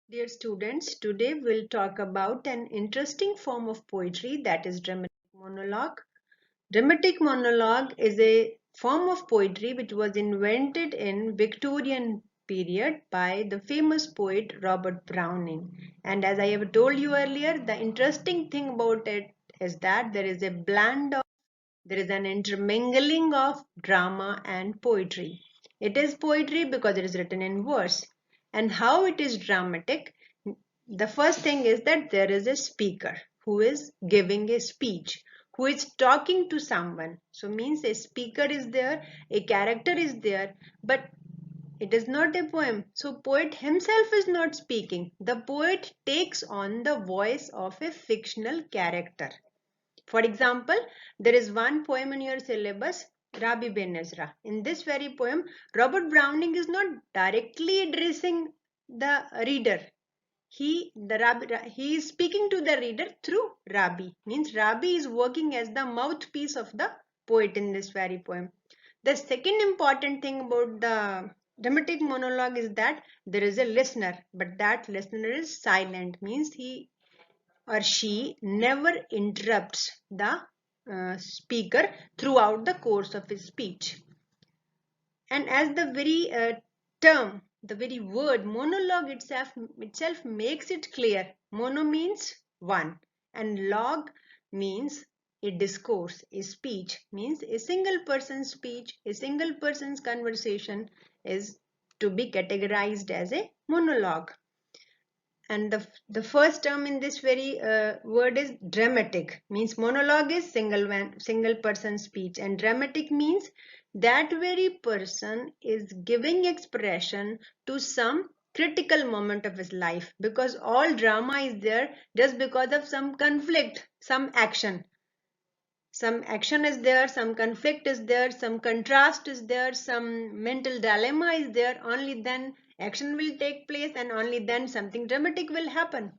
Dear students, today we'll talk about an interesting form of poetry, that is dramatic monologue. Dramatic monologue is a form of poetry which was invented in Victorian period by the famous poet Robert Browning. And as I have told you earlier, the interesting thing about it is that there is an intermingling of drama and poetry. It is poetry because it is written in verse. And how it is dramatic? The first thing is that there is a speaker who is giving a speech, who is talking to someone. So means a speaker is there, a character is there, but it is not a poem. So poet himself is not speaking. The poet takes on the voice of a fictional character. For example, there is one poem in your syllabus, Rabi Ben Ezra. In this very poem, Robert Browning is not directly addressing the reader. He is speaking to the reader through Rabi. Means Rabi is working as the mouthpiece of the poet in this very poem. The second important thing about the dramatic monologue is that there is a listener, but that listener is silent. Means he or she never interrupts the speaker throughout the course of his speech. And as the very term, the very word monologue itself makes it clear. Mono means one, and log means a discourse, a speech, means a single person's speech, a single person's conversation is to be categorized as a monologue. And the first term in this very word is dramatic. Means monologue is single person speech, and dramatic means that very person is giving expression to some critical moment of his life, because all drama is there just because of some conflict, some action is there, some conflict is there, some contrast is there, some mental dilemma is there. Only then action will take place, and only then something dramatic will happen.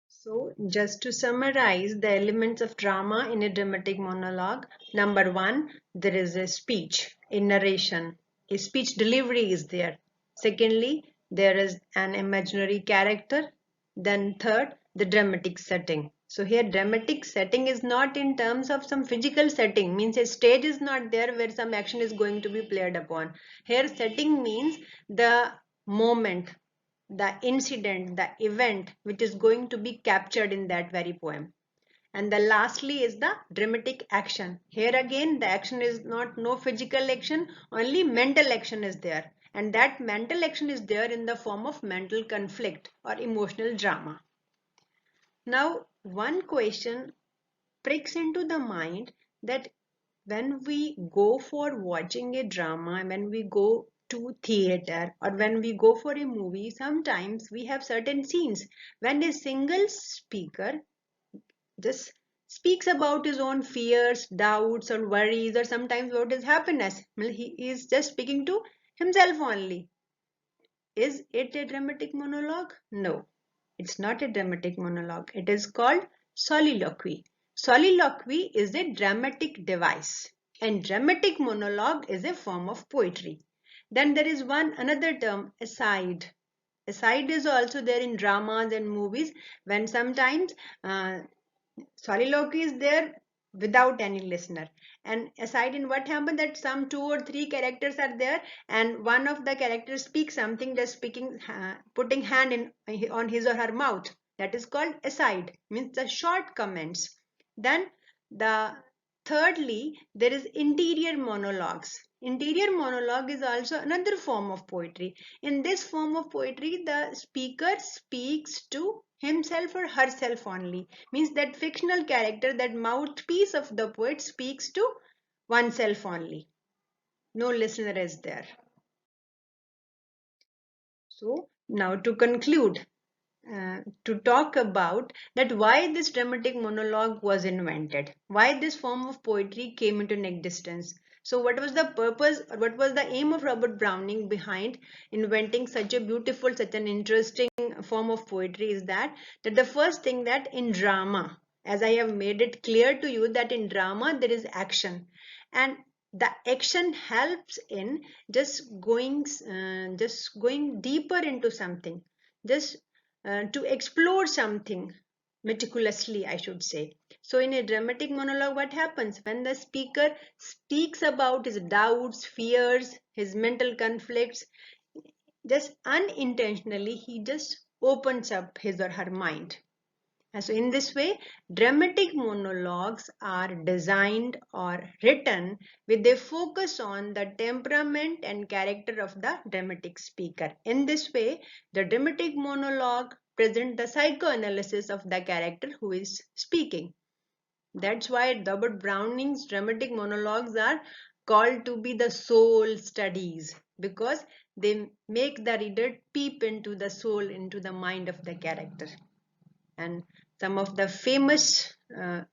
So, just to summarize the elements of drama in a dramatic monologue, number one, there is a speech, a narration, a speech delivery is there. Secondly, there is an imaginary character. Then third, the dramatic setting. So here dramatic setting is not in terms of some physical setting, means a stage is not there where some action is going to be played upon. Here setting means the moment, the incident, the event which is going to be captured in that very poem. And the lastly is the dramatic action. Here again the action is not no physical action, only mental action is there. And that mental action is there in the form of mental conflict or emotional drama. Now one question pricks into the mind that when we go for watching a drama, when we go to theater or when we go for a movie, sometimes we have certain scenes when a single speaker just speaks about his own fears, doubts or worries, or sometimes about his happiness. Well, he is just speaking to himself only. Is it a dramatic monologue? No, it's not a dramatic monologue. It is called soliloquy. Soliloquy is a dramatic device, and dramatic monologue is a form of poetry. Then there is another term, aside. Aside is also there in dramas and movies, when sometimes soliloquy is there without any listener. And aside, in what happened that some two or three characters are there, and one of the characters speaks something, just speaking, putting hand in on his or her mouth. That is called aside, means the short comments. Then the thirdly, there is interior monologues. Interior monologue is also another form of poetry. In this form of poetry, the speaker speaks to himself or herself only. Means that fictional character, that mouthpiece of the poet, speaks to oneself only. No listener is there. So now to conclude, to talk about that why this dramatic monologue was invented, why this form of poetry came into existence. So what was the purpose, or what was the aim of Robert Browning behind inventing such a beautiful, such an interesting form of poetry is that the first thing, that in drama, as I have made it clear to you, that in drama there is action, and the action helps in just going deeper into something, just to explore something meticulously, I should say. So in a dramatic monologue, what happens when the speaker speaks about his doubts, fears, his mental conflicts? Just unintentionally, he just opens up his or her mind. And so in this way, dramatic monologues are designed or written with a focus on the temperament and character of the dramatic speaker. In this way, the dramatic monologue presents the psychoanalysis of the character who is speaking. That's why Robert Browning's dramatic monologues are called to be the soul studies, because they make the reader peep into the soul, into the mind of the character. And some of the famous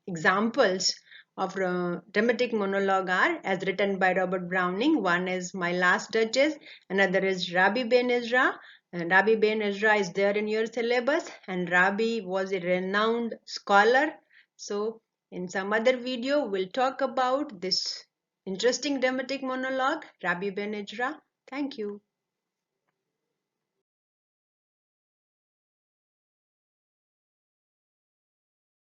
examples of dramatic monologue are as written by Robert Browning. One is My Last Duchess, another is Rabi Ben Ezra. And Rabi Ben Ezra is there in your syllabus, and Rabi was a renowned scholar. So in some other video, we'll talk about this interesting dramatic monologue, Rabi Ben Ezra. Thank you.